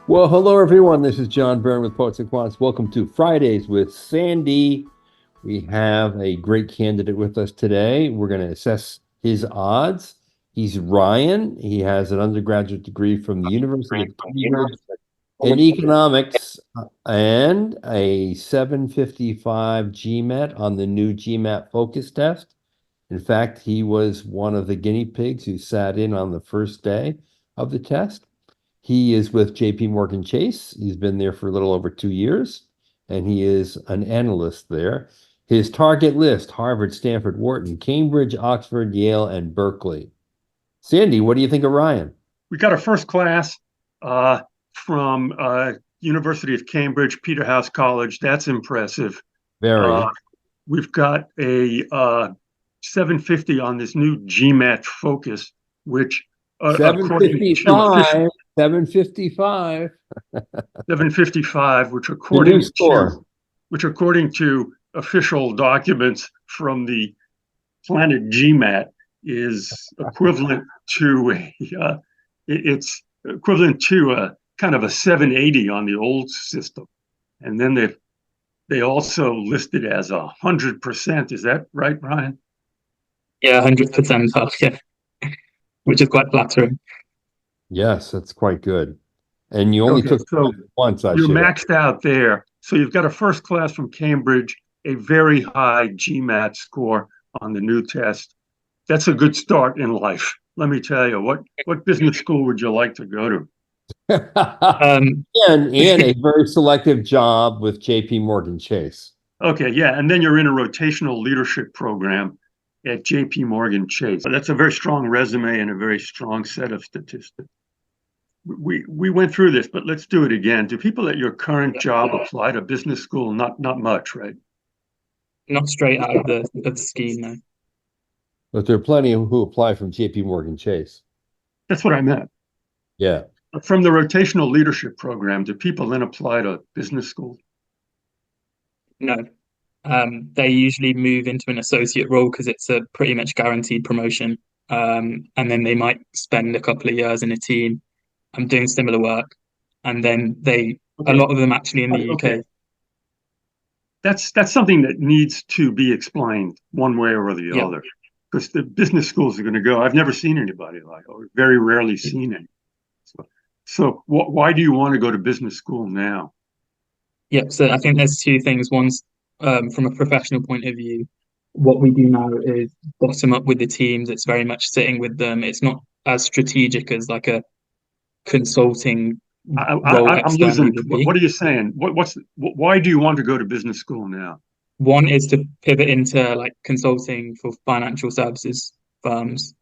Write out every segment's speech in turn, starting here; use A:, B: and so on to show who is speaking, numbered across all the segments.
A: Well, hello everyone. This is John Byrne with Poets and Quants. Welcome to Fridays with Sandy. We have a great candidate with us today. We're going to assess his odds. He's Ryan. He has an undergraduate degree from the University of Cambridge in economics and a 755 GMAT on the new GMAT focus test. In fact, he was one of the guinea pigs who sat in on the first day of the test. He is with JP Morgan Chase. He's been there for a little over 2 years, and he is an analyst there. His target list: Harvard, Stanford, Wharton, Cambridge, Oxford, Yale, and Berkeley. Sandy, what do you think of Ryan?
B: We got a first class from University of Cambridge, Peterhouse College. That's impressive.
A: Very.
B: Uh, we've got a 750 on this new GMAT focus, which according to
A: 755. 755.
B: 755,
A: The new score.
B: which according to official documents from the planet GMAT is equivalent to it's equivalent to a kind of a 780 on the old system, and then they also listed as 100%. Is that right, Brian?
C: Yeah, 100% off, yeah, which is quite flattering.
A: Yes, that's quite good. And you only took
B: So
A: once, I
B: you're
A: should add.
B: maxed out there. So you've got a first class from Cambridge, a very high GMAT score on the new test. That's a good start in life. Let me tell you, what business school would you like to go to?
A: And a very selective job with JP Morgan Chase.
B: Okay, yeah, and then you're in a rotational leadership program at JP Morgan Chase. So that's a very strong resume and a very strong set of statistics. We went through this, but let's do it again. Do people at your current job apply to business school? Not much, right?
C: Not straight out of the scheme, no.
A: But there are plenty who apply from JP Morgan Chase.
B: That's what I meant.
A: Yeah.
B: From the rotational leadership program, do people then apply to business school?
C: No. They usually move into an associate role because it's a pretty much guaranteed promotion. And then they might spend a couple of years in a team doing similar work. And then a lot of them actually in the UK.
B: That's something that needs to be explained one way or the other. Because the business schools are going to go. I've never seen anybody like, or very rarely seen any. So why do you want to go to business school now?
C: Yep. So I think there's two things. One's from a professional point of view, what we do now is bottom up with the teams. It's very much sitting with them. It's not as strategic as like a consulting role
B: I'm losing.
C: would be.
B: What are you saying? Why do you want to go to business school now?
C: One is to pivot into like consulting for financial services firms.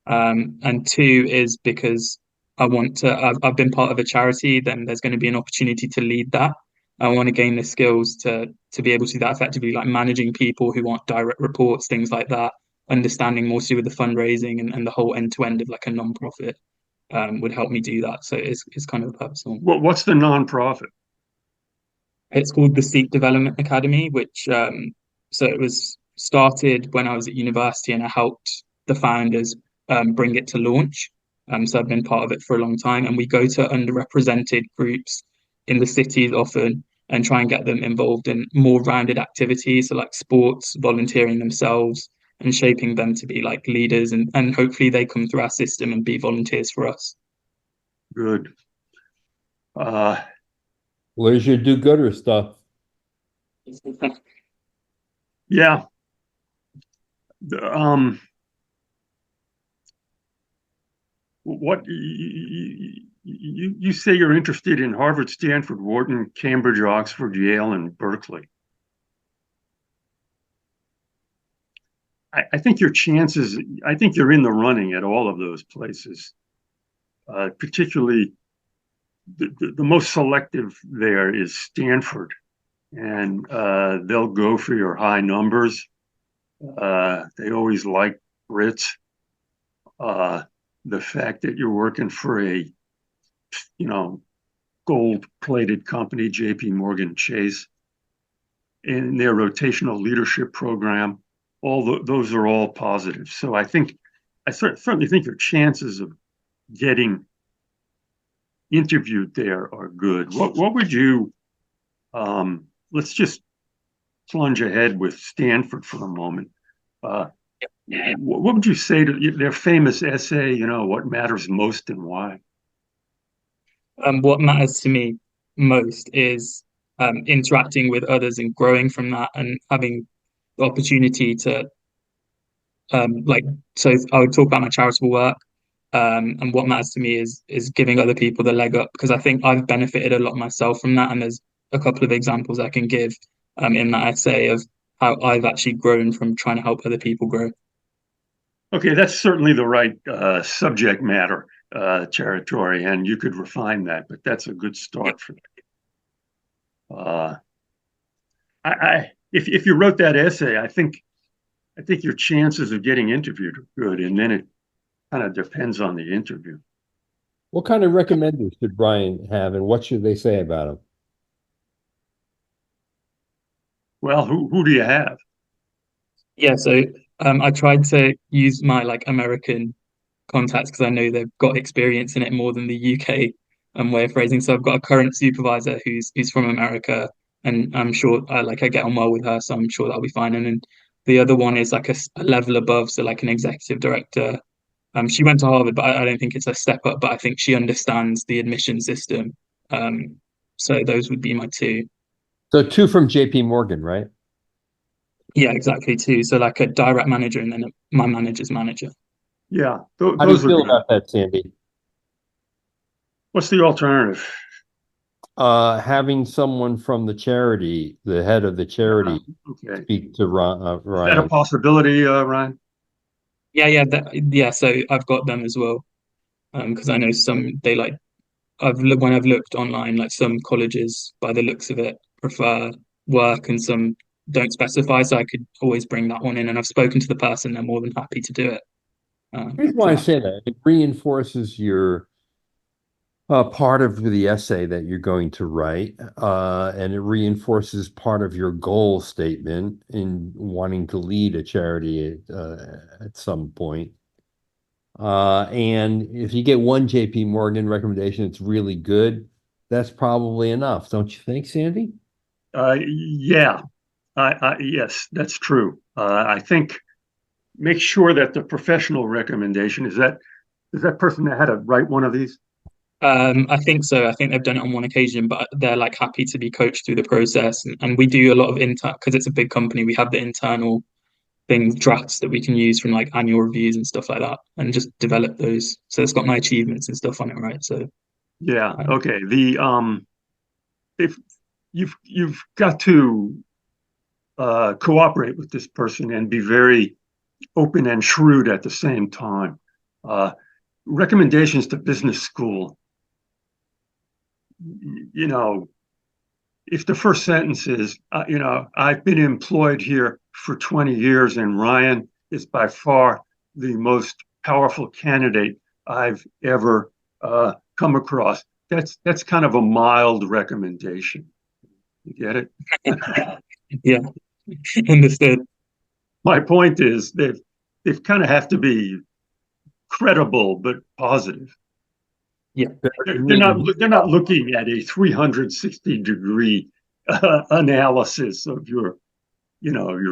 C: And two is because I've been part of a charity, then there's going to be an opportunity to lead that. I want to gain the skills to be able to do that effectively, like managing people who want direct reports, things like that, understanding more to do with the fundraising and the whole end to end of like a non-profit would help me do that. So it's kind of personal.
B: What's the non-profit?
C: It's called the Seek Development Academy, which so it was started when I was at university and I helped the founders bring it to launch. So I've been part of it for a long time, and we go to underrepresented groups in the cities often and try and get them involved in more rounded activities, so like sports, volunteering themselves, and shaping them to be like leaders, and hopefully they come through our system and be volunteers for us.
B: Good.
A: Where's your do-gooder stuff?
B: Yeah. What you say you're interested in Harvard, Stanford, Wharton, Cambridge, Oxford, Yale, and Berkeley. I think your chances, I think you're in the running at all of those places, particularly the most selective there is Stanford, and they'll go for your high numbers. They always like Brits. The fact that you're working for a, gold-plated company, JP Morgan Chase, in their rotational leadership program, those are all positive. So I certainly think your chances of getting interviewed there are good. What would you, let's just plunge ahead with Stanford for a moment. What would you say to their famous essay, what matters most and why?
C: What matters to me most is interacting with others and growing from that and having the opportunity to like so I would talk about my charitable work. And what matters to me is giving other people the leg up because I think I've benefited a lot myself from that. And there's a couple of examples I can give in that essay of how I've actually grown from trying to help other people grow.
B: Okay, that's certainly the right subject matter territory, and you could refine that, but that's a good start for that. If you wrote that essay, I think your chances of getting interviewed are good, and then it kind of depends on the interview.
A: What kind of recommenders should Brian have, and what should they say about him?
B: Well, who do you have?
C: Yeah, so I tried to use my like American contacts because I know they've got experience in it more than the UK way of phrasing. So I've got a current supervisor who's from America, and I'm sure like I get on well with her, so I'm sure that'll be fine. And then the other one is like a level above, so like an executive director. She went to Harvard, but I don't think it's a step up. But I think she understands the admission system. Um, so those would be my two.
A: So two from JP Morgan, right?
C: Yeah, exactly two. So like a direct manager and then my manager's manager.
B: Yeah,
A: How do you
B: those are
A: feel
B: good.
A: about that, Sandy?
B: What's the alternative?
A: Having someone from the charity, the head of the charity,
B: Okay.
A: speak to
B: Is that a
A: Ryan.
B: possibility, Ryan?
C: Yeah. So I've got them as well. Because I know some they like when I've looked online, like some colleges, by the looks of it, prefer work and some don't specify. So I could always bring that one in, and I've spoken to the person; they're more than happy to do it.
A: Here's
C: For
A: why I
C: that.
A: say that. It reinforces your part of the essay that you're going to write, and it reinforces part of your goal statement in wanting to lead a charity at some point. And if you get one JP Morgan recommendation, it's really good. That's probably enough, don't you think, Sandy?
B: Yeah, yes, that's true. I think make sure that the professional recommendation is that person that had to write one of these.
C: I think so. I think they've done it on one occasion, but they're like happy to be coached through the process. And we do a lot of because it's a big company. We have the internal things, drafts that we can use from like annual reviews and stuff like that, and just develop those. So it's got my achievements and stuff on it, right? So
B: Yeah,
C: um,
B: okay. If you've got to cooperate with this person and be very open and shrewd at the same time. Uh, Recommendations to business school. You know, if the first sentence is, I've been employed here for 20 years and Ryan is by far the most powerful candidate I've ever come across. That's kind of a mild recommendation. You get it?
C: yeah, understood.
B: My point is they've kind of have to be credible but positive.
C: Yeah,
B: They're not looking at a 360-degree analysis of your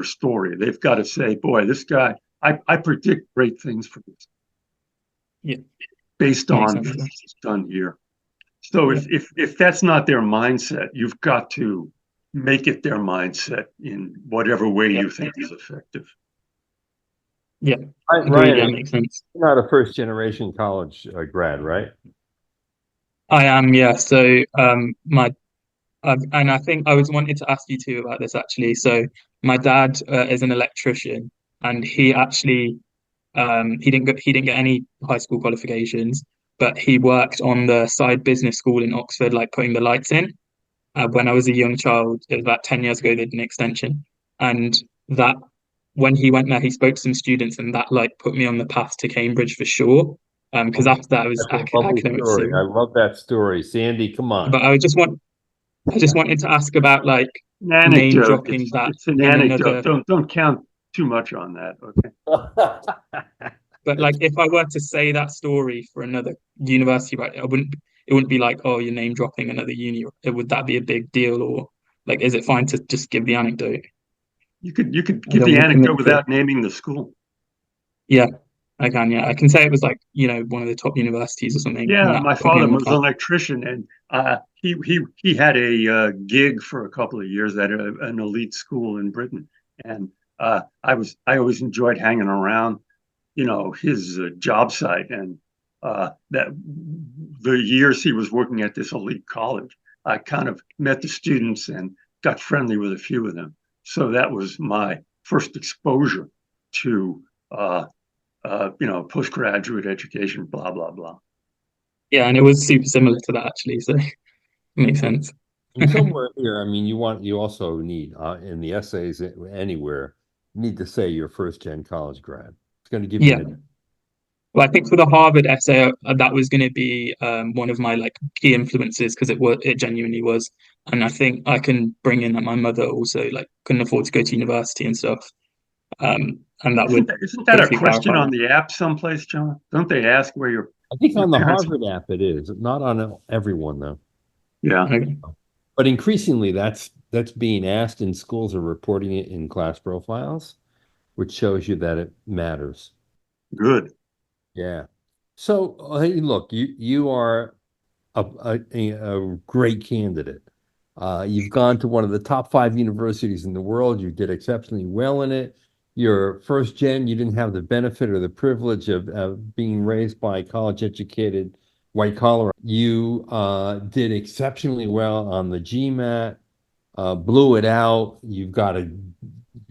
B: story. They've got to say, boy, this guy, I predict great things for this
C: yeah,
B: based
C: makes
B: on
C: sense.
B: what he's done here. So
C: Yeah,
B: if that's not their mindset, you've got to make it their mindset in whatever way you think is effective.
C: yeah, agreed. Yeah,
A: Ryan,
C: makes sense.
A: you're not a first generation college grad, right?
C: I am, yeah. So and I think I was wanted to ask you too about this actually. So my dad is an electrician, and he actually he didn't get any high school qualifications, but he worked on the side business school in Oxford, like putting the lights in. When I was a young child, it was about 10 years ago, they did an extension. And that when he went there, he spoke to some students, and that like put me on the path to Cambridge for sure. Because after that, it was
A: That's a lovely
C: academics.
A: story. I love that story. Sandy, come on.
C: But I just wanted to ask about like
B: An
C: name
B: anecdote.
C: dropping that
B: It's an
C: in
B: anecdote.
C: another.
B: Don't count too much on that. Okay.
C: But like, if I were to say that story for another university, right, I wouldn't. it wouldn't be like, oh, you're name dropping another uni. Would that be a big deal, or like, is it fine to just give the anecdote?
B: You could
C: I
B: give
C: don't
B: the
C: want to make
B: anecdote
C: it.
B: without naming the school.
C: Yeah, I can. Yeah, I can say it was like, one of the top universities or something, and
B: Yeah,
C: that
B: my
C: got me
B: father
C: on the
B: was an
C: plan.
B: electrician, and he had a gig for a couple of years at an elite school in Britain, and I always enjoyed hanging around, his job site, and that the years he was working at this elite college, I kind of met the students and got friendly with a few of them. So that was my first exposure to postgraduate education, blah blah blah.
C: Yeah, and it was super similar to that actually, so it makes sense.
A: And somewhere here, I mean, you also need in the essays anywhere, you need to say you're first gen college grad. It's going to give you
C: Yeah.
A: an
C: Well, I think for the Harvard essay, that was going to be one of my like key influences because it genuinely was, and I think I can bring in that my mother also like couldn't afford to go to university and stuff, and that would
B: Isn't that a
C: hopefully
B: question
C: clarify
B: on
C: that.
B: the app someplace, John? Don't they ask where
A: I think
B: your
A: on the
B: parents?
A: Harvard app it is, not on everyone though.
B: Yeah,
C: Okay.
A: But increasingly that's being asked and schools are reporting it in class profiles, which shows you that it matters.
B: good.
A: Yeah. So, hey, look, you are a great candidate. You've gone to one of the top five universities in the world. You did exceptionally well in it. You're first gen. You didn't have the benefit or the privilege of being raised by college educated white collar. You did exceptionally well on the GMAT, blew it out. You've got a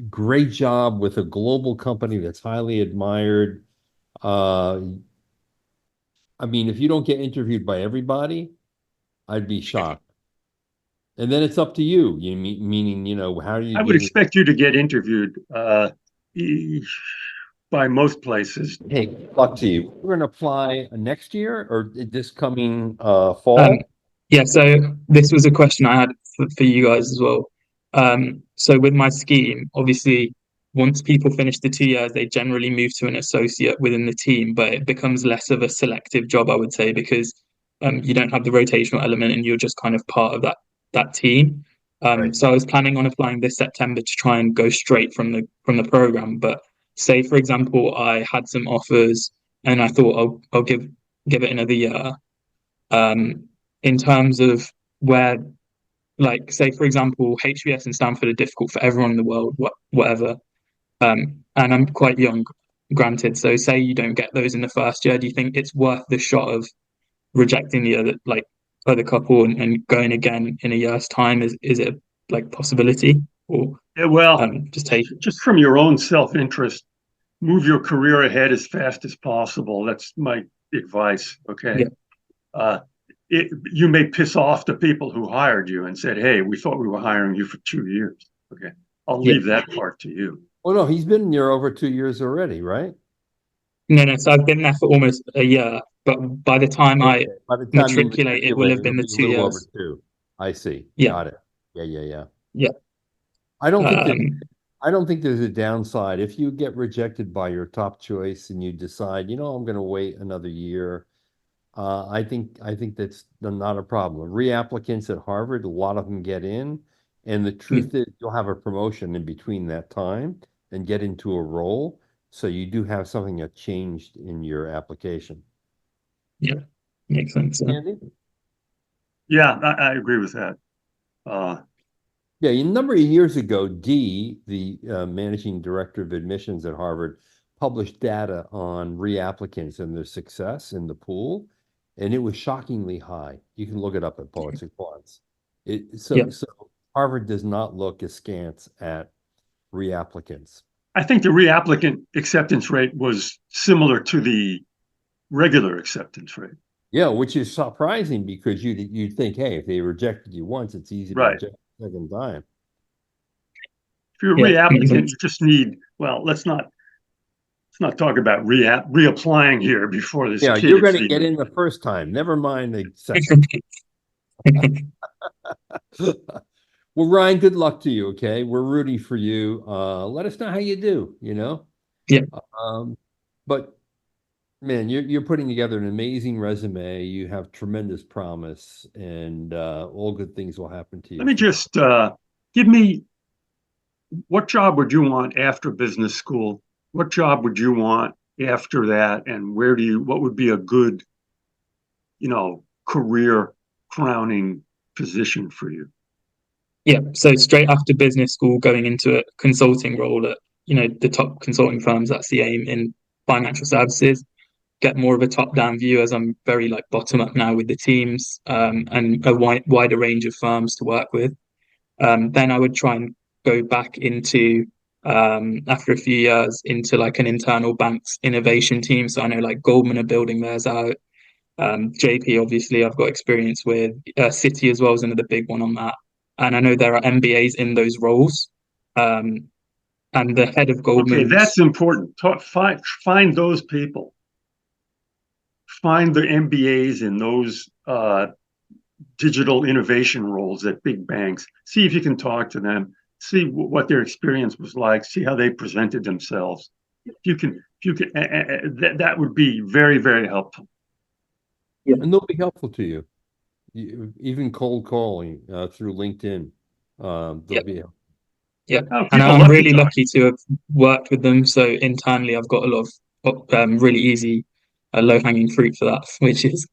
A: great job with a global company that's highly admired. Uh, I mean, if you don't get interviewed by everybody, I'd be shocked. And then it's up to you. Meaning, how are you
B: I would
A: getting?
B: expect you to get interviewed e- by most places.
A: Hey, luck to you. We're going to apply next year or this coming
C: Um,
A: fall.
C: yeah, so this was a question I had for you guys as well. So with my scheme, obviously, once people finish the 2 years, they generally move to an associate within the team, but it becomes less of a selective job, I would say, because you don't have the rotational element and you're just kind of part of that team.
A: Right.
C: So I was planning on applying this September to try and go straight from the program. But say, for example, I had some offers and I thought I'll give it another year in terms of where, like, say, for example, HBS and Stanford are difficult for everyone in the world, whatever. And I'm quite young, granted. So, say you don't get those in the first year, do you think it's worth the shot of rejecting the other couple and going again in a year's time? Is it like possibility or
B: Yeah, well,
C: just take?
B: just from your own self-interest, move your career ahead as fast as possible. That's my advice. Okay.
C: Yeah,
B: Uh, you may piss off the people who hired you and said, "Hey, we thought we were hiring you for 2 years." Okay, I'll
C: yeah.
B: leave that part to you.
A: Well, no, he's been there over 2 years already, right?
C: No, no. So I've been there for almost a year, but by the time I
A: Okay. By the time you
C: matriculate, it will
A: matriculate,
C: have
A: it'll
C: been the
A: be a
C: two
A: little over
C: years.
A: two. I see.
C: Yeah,
A: Got it. Yeah, yeah, yeah.
C: yeah.
A: I don't think that
C: Um,
A: I don't think there's a downside. If you get rejected by your top choice and you decide, I'm going to wait another year, I think that's not a problem. Reapplicants at Harvard, a lot of them get in, and the
C: yeah,
A: truth is you'll have a promotion in between that time and get into a role. So you do have something that changed in your application.
C: yeah. Makes sense. Yeah.
A: Andy?
B: Yeah, I agree with that. Uh,
A: Yeah, a number of years ago, Dee, the managing director of admissions at Harvard, published data on reapplicants and their success in the pool, and it was shockingly high. You can look it up at Poets and Quants.
C: Yeah.
A: So Harvard does not look askance at reapplicants.
B: I think the reapplicant acceptance rate was similar to the regular acceptance rate.
A: Yeah, which is surprising because you'd think, hey, if they rejected you once, it's easy to
B: Right.
A: reject the second time.
B: If you're a
C: Yeah. Makes
B: reapplicant,
C: sense.
B: you just need, well, let's not talk about reapplying here before this
A: Yeah,
B: kid
A: you're going
B: is
A: to get
B: even.
A: in the first time. Never mind the second. Well, Ryan, good luck to you. Okay, we're rooting for you. Let us know how you do.
C: Yeah.
A: Um, but Man, you're putting together an amazing resume. You have tremendous promise, and all good things will happen to
B: Let
A: you
B: me
A: for sure.
B: just give me, what job would you want after business school? What job would you want after that? And what would be a good, career crowning position for you?
C: Yeah, so straight after business school, going into a consulting role at, the top consulting firms, that's the aim in financial services. Get more of a top-down view as I'm very like bottom up now with the teams, and a wider range of firms to work with. Then I would try and go back into, after a few years, into like an internal bank's innovation team. So I know like Goldman are building theirs out. JP, obviously, I've got experience with. City as well is another big one on that. And I know there are MBAs in those roles. Um, and the head of
B: Okay,
C: Goldman's.
B: that's important. Find those people. Find the MBAs in those digital innovation roles at big banks. See if you can talk to them. See what their experience was like. See how they presented themselves. That would be very, very helpful.
C: Yeah,
A: And they'll be helpful to you. Even cold calling through LinkedIn, they'll
C: yeah,
A: be helpful.
C: yeah.
B: Oh,
C: And
B: people
C: I'm
B: love to
C: really
B: talk.
C: lucky to have worked with them. So internally, I've got a lot of really easy, low-hanging fruit for that, which is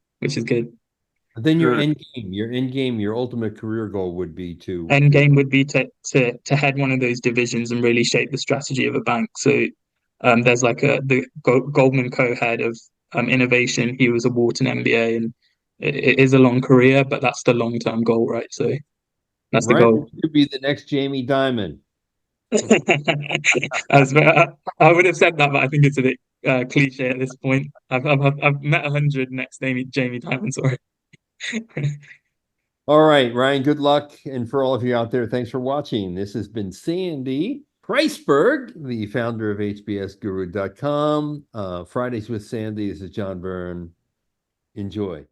C: good.
A: And then
B: Good.
A: your end game, your ultimate career goal would be
C: End game would be to head one of those divisions and really shape the strategy of a bank. So there's like the Goldman co-head of innovation. He was a Wharton MBA, and it is a long career, but that's the long-term goal, right? So that's the
A: right.
C: goal.
A: To be the next Jamie Dimon.
C: I would have said that, but I think it's a bit cliche at this point. I've met 100 next Jamie Dimon, sorry.
A: All right, Ryan, good luck. And for all of you out there, thanks for watching. This has been Sandy Preisberg, the founder of HBSGuru.com. Fridays with Sandy. This is John Byrne. Enjoy.